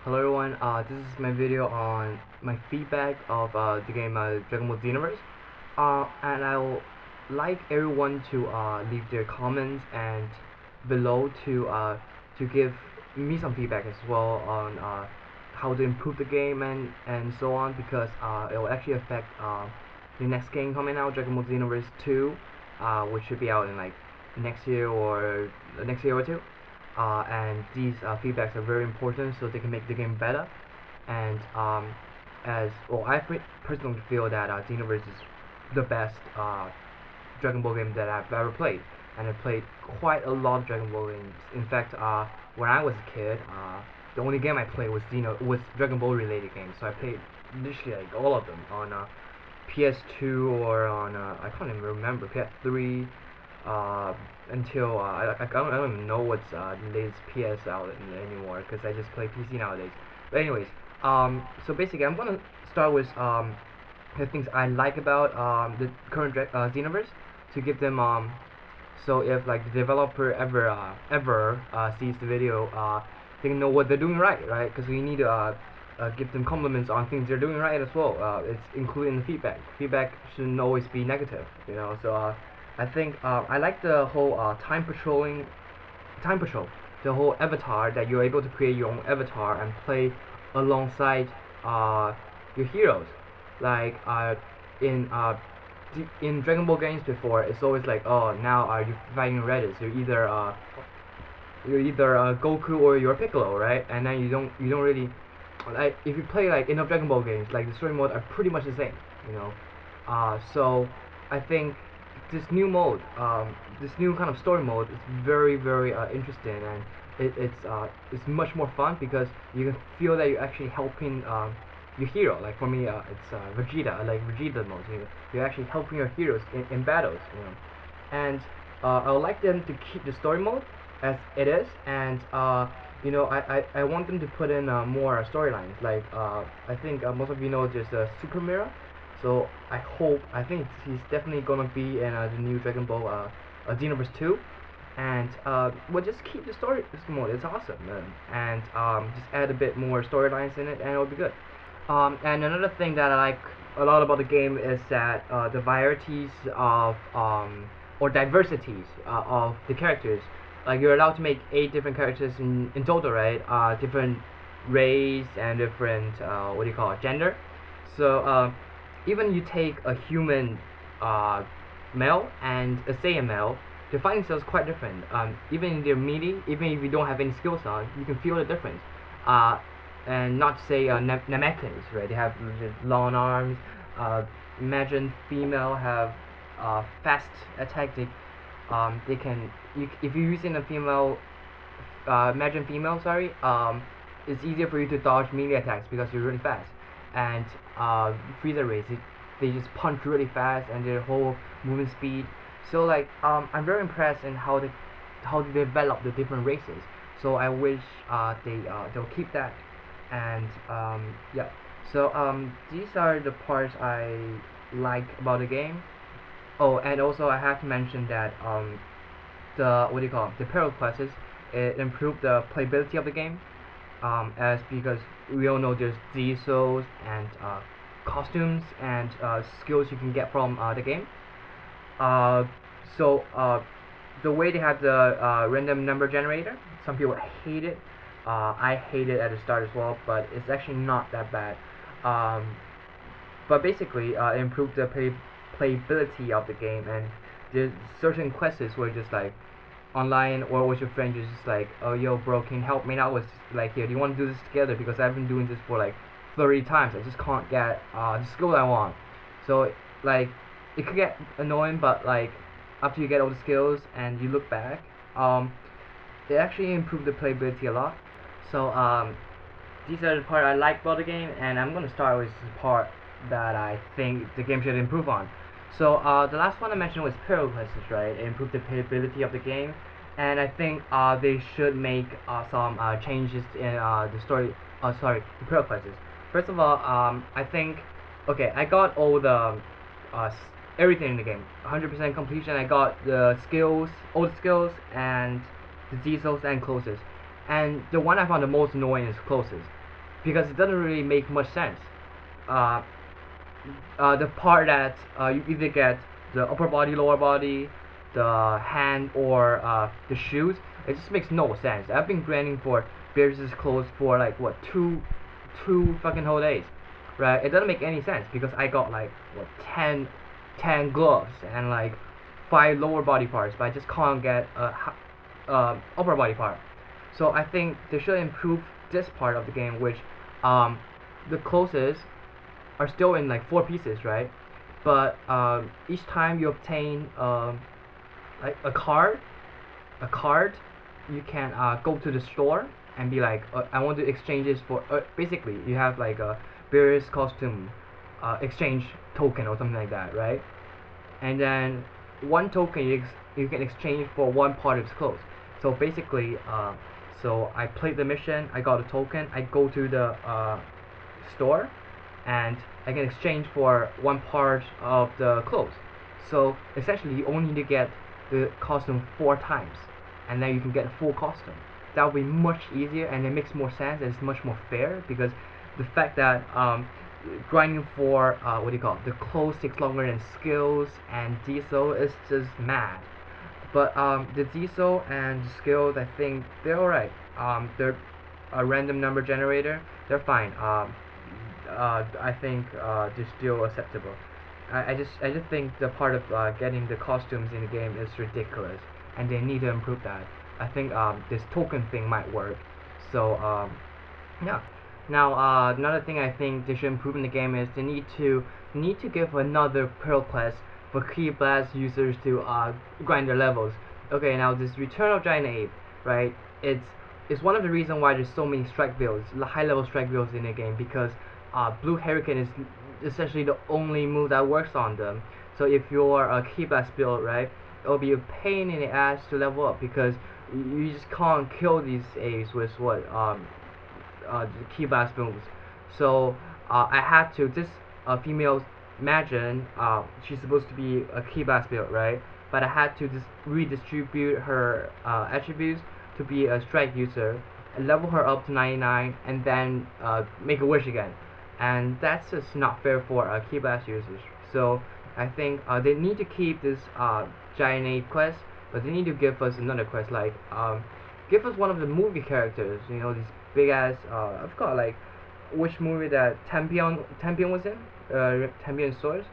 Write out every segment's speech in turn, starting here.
Hello everyone, this is my video on my feedback of the game Dragon Ball Xenoverse. And I would like everyone to leave their comments and below to give me some feedback as well on how to improve the game and so on, because it will actually affect the next game coming out, Dragon Ball Xenoverse 2, which should be out in like next year or the next year or two. And these feedbacks are very important so they can make the game better. And as well, I personally feel that Xenoverse is the best Dragon Ball game that I've ever played, and I played quite a lot of Dragon Ball games. In fact, when I was a kid, the only game I played was Dragon Ball related games. So I played literally like all of them on PS2 or on I can't even remember, PS3, uh, until I don't even know what's the latest PS out anymore, because I just play PC nowadays. But anyways, so basically I'm gonna start with the things I like about the current Xenoverse, to give them so if like the developer ever sees the video, they can know what they're doing right? Because we need to give them compliments on things they're doing right as well. It's including the feedback. Feedback shouldn't always be negative, you know. So I think I like the whole time patrol, the whole avatar, that you're able to create your own avatar and play alongside your heroes. Like in in Dragon Ball games before, it's always like, oh, now you're fighting Redis. You're either Goku or you're Piccolo, right? And then you don't really, like, if you play like enough Dragon Ball games, like the story mode are pretty much the same, you know. So I think this new kind of story mode is very interesting, and it's much more fun because you can feel that you're actually helping your hero. Like for me, it's Vegeta. I like Vegeta mode. You're actually helping your heroes in battles, you know. And I would like them to keep the story mode as it is, and I want them to put in more storylines. Like I think most of you know there's a Super Mirror, so I think he's definitely gonna be in the new Dragon Ball Xenoverse 2, and we'll just keep the story mode. It's awesome, man. And just add a bit more storylines in it, and it'll be good. And another thing that I like a lot about the game is that the varieties of or diversities of the characters. Like you're allowed to make 8 different characters in total, right? Different race and different what do you call it, gender. So even you take a human uh, male and a Saiyan male, the fighting styles quite different. Even in their melee, even if you don't have any skills on, you can feel the difference. Uh, and not to say Namekians, right? They have long arms. Imagine female have fast attack. They can, if you're using a female, imagine female, sorry, it's easier for you to dodge melee attacks because you're really fast. And freezer rays, they just punch really fast, and their whole movement speed. So like I'm very impressed in how they develop the different races. So I wish they'll keep that. And yeah. So these are the parts I like about the game. Oh, and also I have to mention that the what do you call it, the parallel classes, it improved the playability of the game. As because we all know there's diesels and costumes and skills you can get from the game. Uh, so the way they have the random number generator, some people hate it. I hate it at the start as well, but it's actually not that bad. Um, but basically, it improved the playability of the game, and there's certain quests where just like online or with your friend, you're just like, oh yo bro, can you help me out with, like, here, do you want to do this together, because I've been doing this for like 30 times, I just can't get the skill I want. So like it could get annoying, but like after you get all the skills and you look back, it actually improved the playability a lot. So these are the part I like about the game, and I'm gonna start with the part that I think the game should improve on. So the last one I mentioned was parallel classes, right? It improved the playability of the game, and I think they should make some changes in the story. Sorry, the parallel classes. First of all, I think, okay, I got all the everything in the game, 100% completion. I got the skills, all the skills, and the diesels and closest. And the one I found the most annoying is closest. because it doesn't really make much sense. Uh, the part that you either get the upper body, lower body, the hand, or the shoes, it just makes no sense. I've been grinding for Beerus's clothes for like what two fucking whole days, right? It doesn't make any sense because I got like what 10 gloves and like 5 lower body parts, but I just can't get upper body part. So I think they should improve this part of the game, which um, the clothes are still in like 4 pieces, right? But each time you obtain like a card, you can go to the store and be like, I want to exchange this for. Basically, you have like a various costume exchange token or something like that, right? And then one token you can exchange for one part of his clothes. So basically, so I played the mission, I got a token, I go to the store, and I can exchange for one part of the clothes. So essentially, you only need to get the costume 4 times, and then you can get a full costume. That will be much easier, and it makes more sense, and it's much more fair because the fact that grinding for what do you call it, the clothes takes longer than skills and diesel is just mad. But the diesel and the skills, I think they're alright. They're a random number generator. They're fine. I think they're still acceptable. I just think the part of getting the costumes in the game is ridiculous, and they need to improve that. I think this token thing might work. So yeah. Now another thing I think they should improve in the game is they need to give another Pearl quest for Key Blast users to grind their levels. Okay, now this Return of Giant Ape, right? It's it's one of the reasons why there's so many strike builds, high level strike builds in the game because Blue Hurricane is essentially the only move that works on them. So if you're a Key Blast build, right, it'll be a pain in the ass to level up because you just can't kill these apes with what the Key Blast moves. So I had to this female Imagine she's supposed to be a Key Blast build, right? But I had to just redistribute her attributes to be a strike user, level her up to 99, and then make a wish again. And that's just not fair for Key Blast users. So I think they need to keep this Giant Ape quest, but they need to give us another quest like give us one of the movie characters. You know, these big ass. I forgot like which movie that Tampion was in. Tampion Source.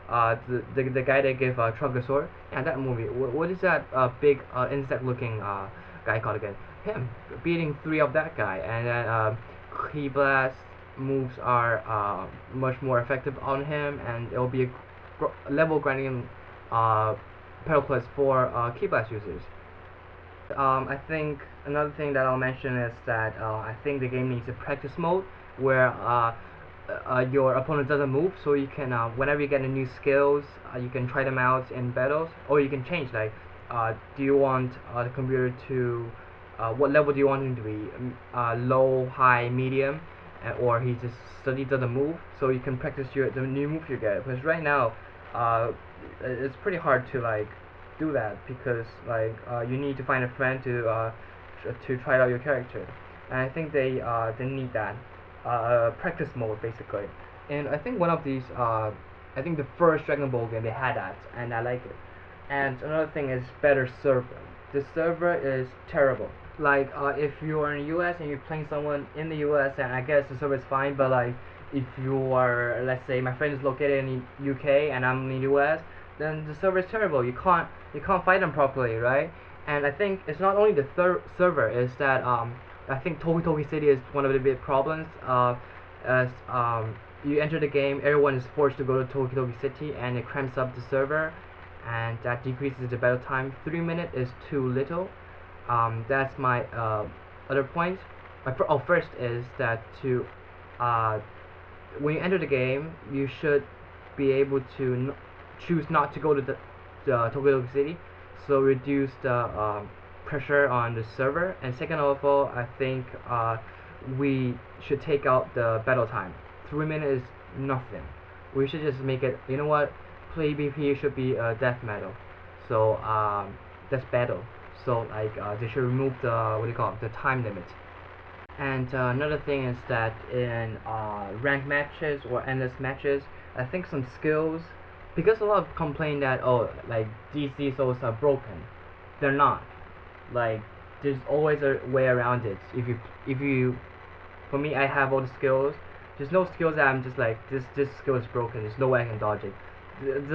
The guy that gave Trunker sword. And that movie. What is that big insect looking guy called again? Him beating 3 of that guy, and then Key Blast moves are much more effective on him, and it will be a level grinding pedal quest for Key Blast users. I think another thing that I'll mention is that I think the game needs a practice mode where your opponent doesn't move, so you can whenever you get a new skills, you can try them out in battles, or you can change like do you want the computer to what level do you want him to be, low, high, medium, or he just suddenly doesn't move, so you can practice the new move you get. Because right now, uh, it's pretty hard to like do that because like you need to find a friend to try out your character, and I think they need that practice mode basically. And I think one of these I think the first Dragon Ball game they had that, and I like it. And another thing is better server. The server is terrible. Like if you are in the US and you're playing someone in the US, and I guess the server is fine, but like if you are, let's say my friend is located in the UK and I'm in the US, then the server is terrible. You can't fight them properly, right? And I think it's not only the third server, is that I think Toki City is one of the big problems. As you enter the game, everyone is forced to go to Toki City, and it cramps up the server, and that decreases the battle time. 3 minutes is too little. That's my other point. First is that to uh, when you enter the game, you should be able to choose not to go to the Tokyo City, so reduce the pressure on the server. And second of all, I think we should take out the battle time. 3 minutes is nothing. We should just make it. You know what? Play BP should be a death metal. So that's battle. So like they should remove the what do you call it, the time limit. And another thing is that in ranked matches or endless matches, I think some skills, because a lot of complain that, oh, like DC souls are broken. They're not. Like, there's always a way around it. If you for me, I have all the skills. There's no skills that I'm just like, this skill is broken. There's no way I can dodge it.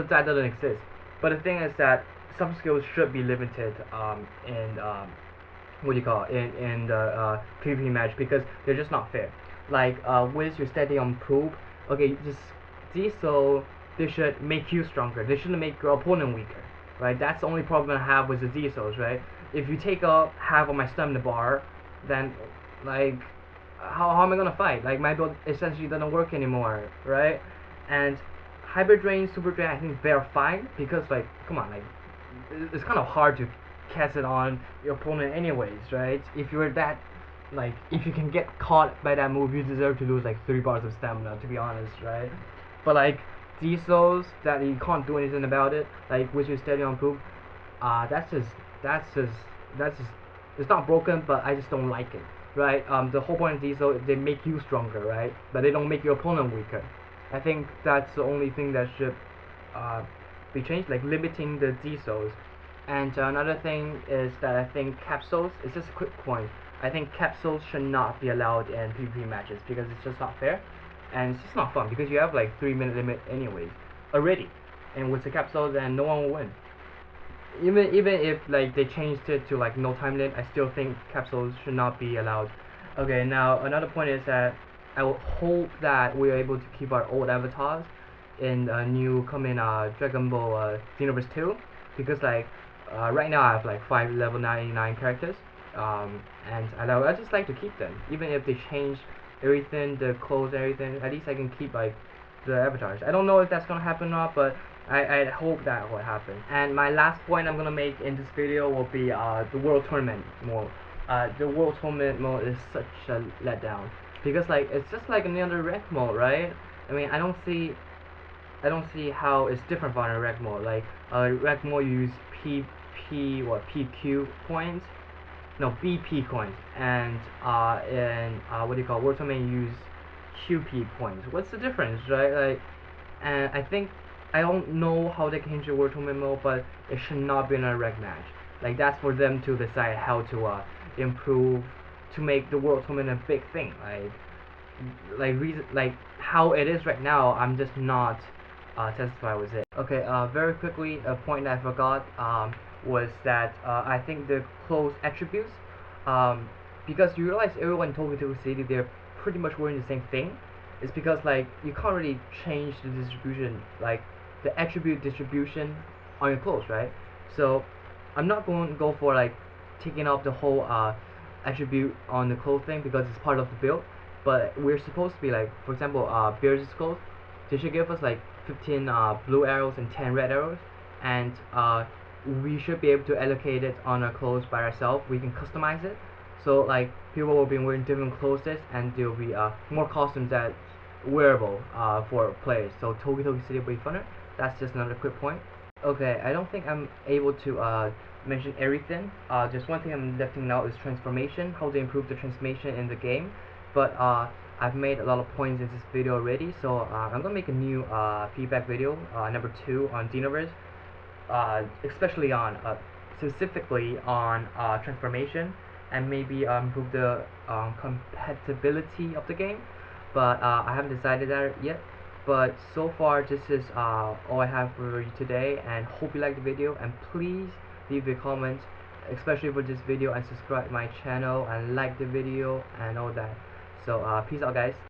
That doesn't exist. But the thing is that some skills should be limited in what do you call it, in the PvP match, because they're just not fair. Like with your steady on poop, okay, just these, so they should make you stronger. They shouldn't make your opponent weaker, right? That's the only problem I have with the Zsos, right? If you take up half of my stamina bar, then like how am I gonna fight? Like my build essentially doesn't work anymore, right? And Hyper Drain, Super Drain, I think they're fine because like come on, like it's kind of hard to cast it on your opponent anyways, right? If you're that like if you can get caught by that move, you deserve to lose like 3 bars of stamina, to be honest, right? But like these souls that you can't do anything about it, like with your steady on poop, that's just that's just that's just it's not broken, but I just don't like it, right? The whole point of Diesel, they make you stronger, right? But they don't make your opponent weaker. I think that's the only thing that should uh, be changed, like limiting the Diesels. And another thing is that I think capsules, it's just a quick point, I think capsules should not be allowed in PvP matches because it's just not fair. And it's just not fun because you have like 3 minute limit anyways already. And with the capsule, then no one will win. Even if like they changed it to like no time limit, I still think capsules should not be allowed. Okay, now another point is that I would hope that we are able to keep our old avatars in new coming Dragon Ball Xenoverse 2, because like right now I have like 5 level 99 characters, and I just like to keep them even if they change everything, the clothes and everything. At least I can keep like the avatars. I don't know if that's gonna happen or not, but I hope that will happen. And my last point I'm gonna make in this video will be the World Tournament mode. The World Tournament mode is such a letdown because like it's just like any other rank mode, right? I mean, I don't see how it's different from a rank mode. Like rank mode you use PQ points, no BP coins, and in what do you call World Tournament you use QP points. What's the difference, right? Like, and I think I don't know how they can change the World Tournament mode, but it should not be in a reg match. Like that's for them to decide how to improve to make the World Tournament a big thing. Like how it is right now, I'm just not satisfied with it. Okay, very quickly, a point that I forgot was that I think the close attributes, um, because you realize everyone in Tokyo City, they're pretty much wearing the same thing. It's because like you can't really change the distribution, like the attribute distribution on your clothes, right? So I'm not going to go for like taking off the whole attribute on the clothes thing because it's part of the build. But we're supposed to be like, for example, Bears' clothes. They should give us like 15 blue arrows and 10 red arrows, and we should be able to allocate it on our clothes by ourselves. We can customize it, so like people will be wearing different clothes, and there will be more costumes that wearable for players. So Toki City will be funner. That's just another quick point. Okay, I don't think I'm able to mention everything. Just one thing I'm leaving out is transformation, how to improve the transformation in the game. But I've made a lot of points in this video already, so I'm gonna make a new feedback video, number 2 on Xenoverse, especially on specifically on transformation, and maybe improve the compatibility of the game. But I haven't decided that yet. But so far, this is all I have for you today, and hope you like the video, and please leave a comment, especially for this video, and subscribe my channel and like the video and all that. So peace out, guys.